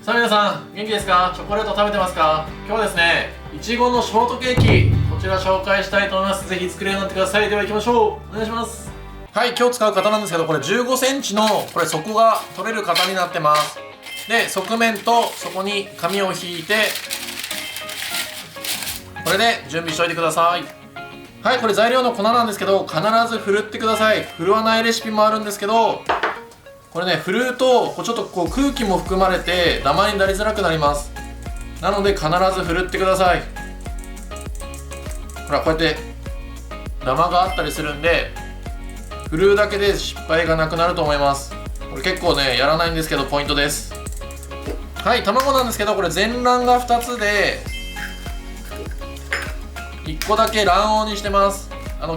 さあ皆さん元気ですか？チョコレート食べてますか？今日はですね、いちごのショートケーキ、こちら紹介したいと思います。ぜひ作れるようになってください。では行きましょう。お願いします。はい、今日使う型なんですけど、これ15センチのこれ底が取れる型になってます。で、側面とそこに紙を引いて、これで準備しておいてください。はい、これ材料の粉なんですけど、必ずふるってください。振るわないレシピもあるんですけど、これね、振るとちょっとこう空気も含まれてダマになりづらくなります。なので必ずふるってください。ほら、こうやってダマがあったりするんで、振るだけで失敗がなくなると思います。これ結構ね、やらないんですけどポイントです。はい、卵なんですけど、これ全卵が2つで1個だけ卵黄にしてます。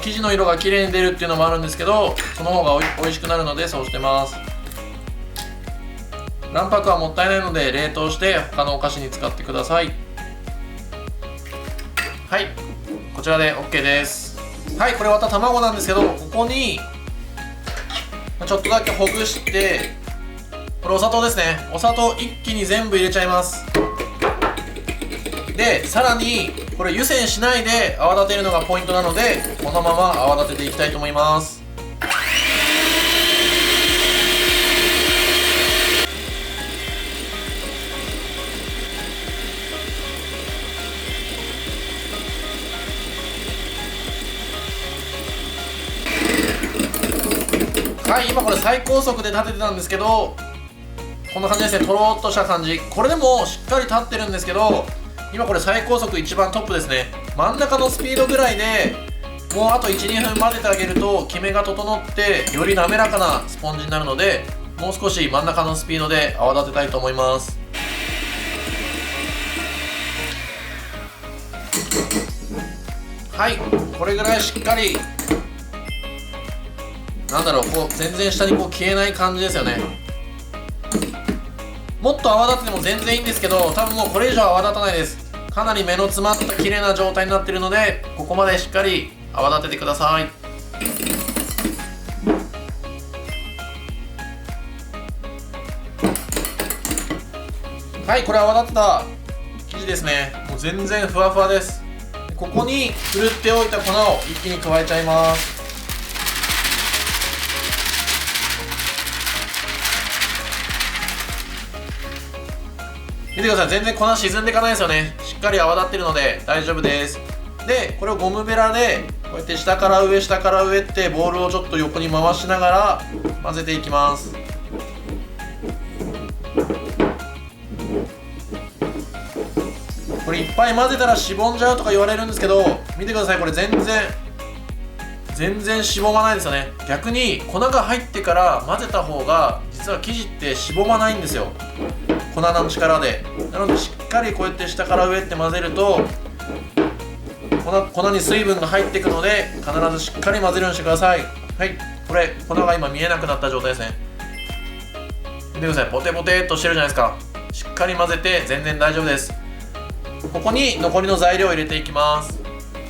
生地の色が綺麗に出るっていうのもあるんですけど、その方が美味しくなるのでそうしてます。卵白はもったいないので冷凍して他のお菓子に使ってください。はい、こちらで OK です。はい、これまた卵なんですけど、ここにちょっとだけほぐして、これお砂糖ですね。お砂糖一気に全部入れちゃいます。で、さらにこれ湯煎しないで泡立てるのがポイントなので、このまま泡立てていきたいと思います。はい、今これ最高速で立ててたんですけど、こんな感じですね。とろーっとした感じ。これでもしっかり立ってるんですけど、今これ最高速一番トップですね。真ん中のスピードぐらいでもうあと 1,2 分混ぜてあげるとキメが整ってより滑らかなスポンジになるので、もう少し真ん中のスピードで泡立てたいと思います。はい、これぐらいしっかり、なんだろう、こう全然下にこう消えない感じですよね。もっと泡立てても全然いいんですけど、多分もうこれ以上泡立たないです。かなり目の詰まった綺麗な状態になっているので、ここまでしっかり泡立ててください。はい、これ泡立った生地ですね。もう全然ふわふわです。ここにふるっておいた粉を一気に加えちゃいます。見てください、全然粉沈んでいかないですよね。しっかり泡立ってるので大丈夫です。で、これをゴムベラでこうやって下から上下から上ってボールをちょっと横に回しながら混ぜていきます。これいっぱい混ぜたらしぼんじゃうとか言われるんですけど、見てください、これ全然しぼまないですよね。逆に粉が入ってから混ぜた方が実は生地ってしぼまないんですよ、粉の力で。なのでしっかりこうやって下から上って混ぜると粉に水分が入っていくので、必ずしっかり混ぜるようにしてください。はい、これ粉が今見えなくなった状態ですね。見てください、ポテポテっとしてるじゃないですか。しっかり混ぜて全然大丈夫です。ここに残りの材料を入れていきます。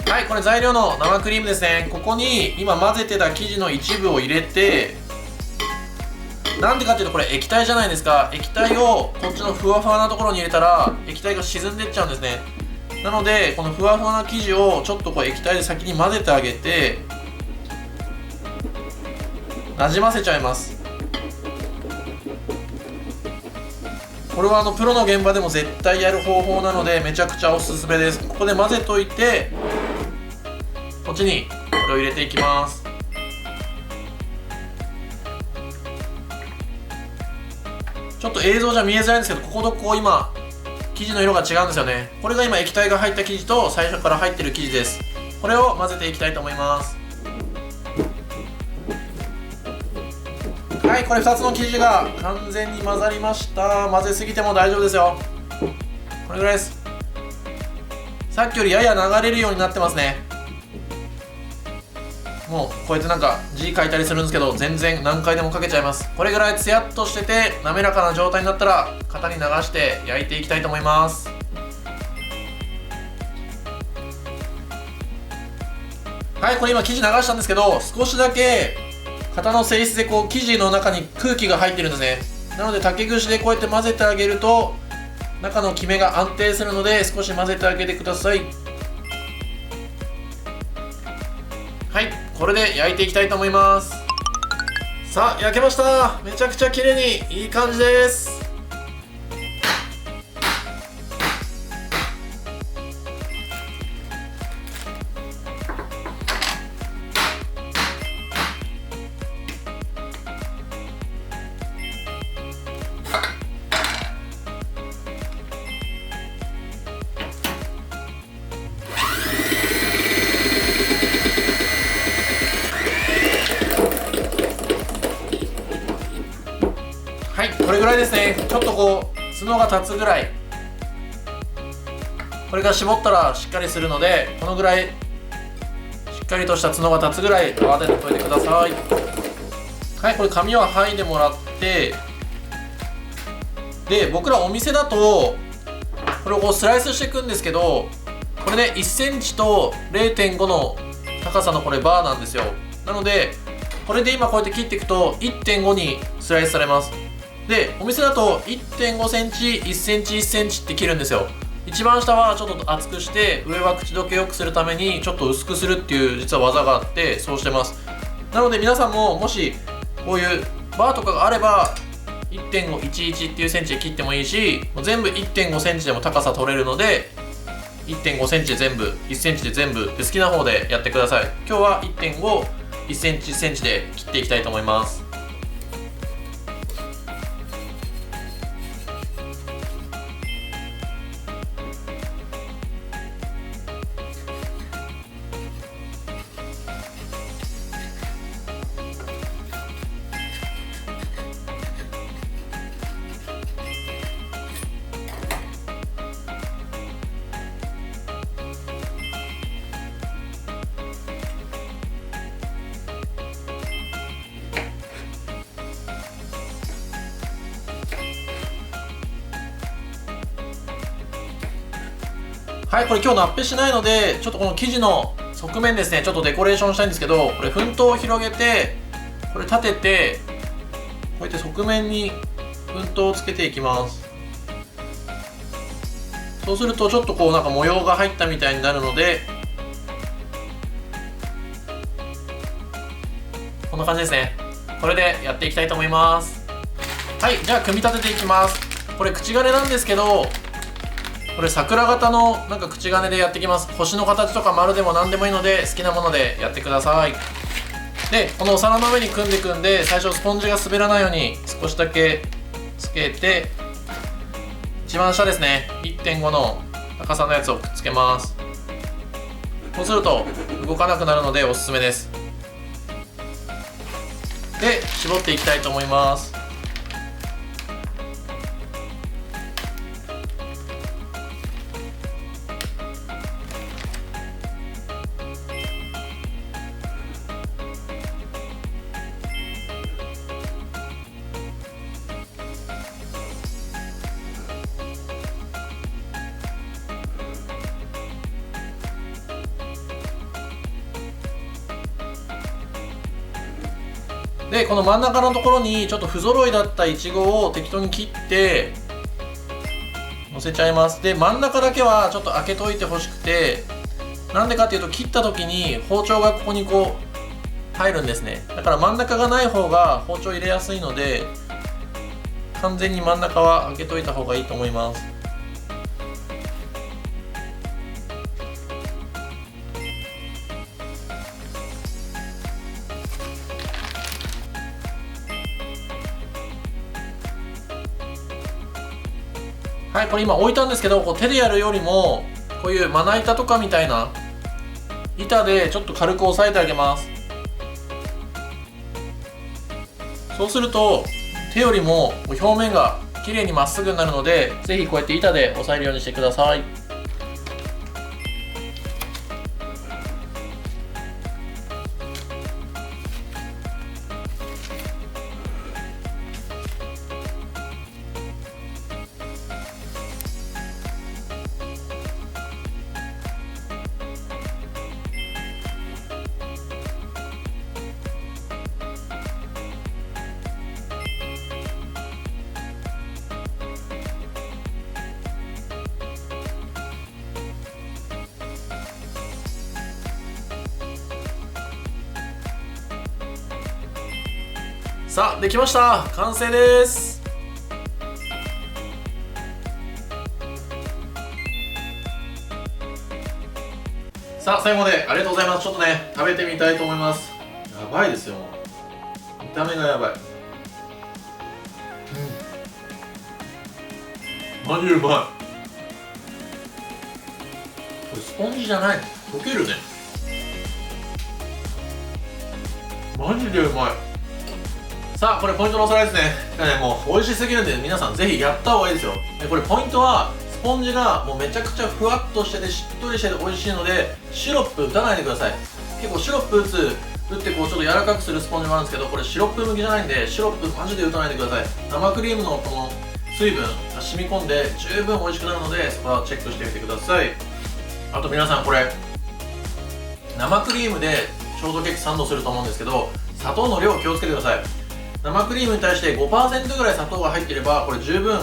はい、これ材料の生クリームですね。ここに今混ぜてた生地の一部を入れて、なんでかっていうと、これ液体じゃないですか。液体をこっちのふわふわなところに入れたら液体が沈んでっちゃうんですね。なのでこのふわふわな生地をちょっとこう液体で先に混ぜてあげてなじませちゃいます。これはプロの現場でも絶対やる方法なのでめちゃくちゃおすすめです。ここで混ぜといて、こっちにこれを入れていきます。ちょっと映像じゃ見えづらいんですけど、こことこう今生地の色が違うんですよね。これが今液体が入った生地と最初から入ってる生地です。これを混ぜていきたいと思います。はい、これ2つの生地が完全に混ざりました。混ぜすぎても大丈夫ですよ。これぐらいです。さっきよりやや流れるようになってますね。もうこうやってなんか字書いたりするんですけど、全然何回でもかけちゃいます。これぐらいツヤっとしてて滑らかな状態になったら型に流して焼いていきたいと思います。はい、これ今生地流したんですけど、少しだけ型の性質でこう生地の中に空気が入ってるんですね。なので竹串でこうやって混ぜてあげると中のキメが安定するので少し混ぜてあげてください。はい、これで焼いていきたいと思います。さあ焼けました。めちゃくちゃ綺麗にいい感じです。はい、これぐらいですね。ちょっとこう角が立つぐらい、これが絞ったらしっかりするので、このぐらいしっかりとした角が立つぐらい泡立てておいてください。はい、これ紙を剥いでもらって、で僕らお店だとこれをこうスライスしていくんですけど、これで1センチと 0.5 の高さのこれバーなんですよ。なのでこれで今こうやって切っていくと 1.5 にスライスされます。でお店だと 1.5 センチ1センチ1センチって切るんですよ。一番下はちょっと厚くして、上は口どけよくするためにちょっと薄くするっていう実は技があって、そうしてます。なので皆さんももしこういうバーとかがあれば 1.511 っていうセンチで切ってもいいし、全部 1.5 センチでも高さ取れるので 1.5 センチで全部1センチで全部で好きな方でやってください。今日は 1.5 1センチ1センチで切っていきたいと思います。はい、これ今日ナッペしないので、ちょっとこの生地の側面ですね、ちょっとデコレーションしたいんですけど、これ粉糖を広げて、これ立てて、こうやって側面に粉糖をつけていきます。そうするとちょっとこうなんか模様が入ったみたいになるので、こんな感じですね。これでやっていきたいと思います。はい、じゃあ組み立てていきます。これ口金なんですけど、これ桜型のなんか口金でやっていきます。星の形とか丸でも何でもいいので好きなものでやってください。でこのお皿の上に組んでいくんで、最初スポンジが滑らないように少しだけつけて、一番下ですね 1.5 の高さのやつをくっつけます。そうすると動かなくなるのでおすすめです。で絞っていきたいと思います。でこの真ん中のところにちょっと不揃いだったいちごを適当に切ってのせちゃいます。で真ん中だけはちょっと開けといてほしくて、なんでかっていうと切った時に包丁がここにこう入るんですね。だから真ん中がない方が包丁入れやすいので、完全に真ん中は開けといた方がいいと思います。はい、これ今置いたんですけど、こう手でやるよりもこういうまな板とかみたいな板でちょっと軽く押さえてあげます。そうすると手よりも表面が綺麗にまっすぐになるので、ぜひこうやって板で押さえるようにしてください。さあできました。完成です。さあ最後までありがとうございます。ちょっとね食べてみたいと思います。やばいですよ、もう見た目がやばい。マジうまい。これスポンジじゃないの、溶けるね。マジでうまい。さあこれポイントのおさらいですね。もう美味しすぎるんで皆さんぜひやった方がいいですよ。でこれポイントはスポンジがもうめちゃくちゃふわっとしててしっとりしてて美味しいので、シロップ打たないでください。結構シロップ打ってこうちょっと柔らかくするスポンジもあるんですけど、これシロップ向きじゃないんでシロップマジで打たないでください。生クリームのこの水分が染み込んで十分美味しくなるので、そこはチェックしてみてください。あと皆さんこれ生クリームでショートケーキサンドすると思うんですけど、砂糖の量気をつけてください。生クリームに対して 5% ぐらい砂糖が入っていればこれ十分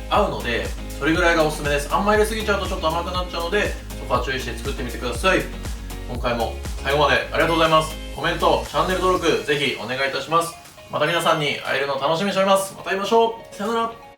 合うので、それぐらいがおすすめです。あんまり入れすぎちゃうとちょっと甘くなっちゃうので、そこは注意して作ってみてください。今回も最後までありがとうございます。コメント、チャンネル登録ぜひお願いいたします。また皆さんに会えるのを楽しみにしております。また会いましょう。さよなら。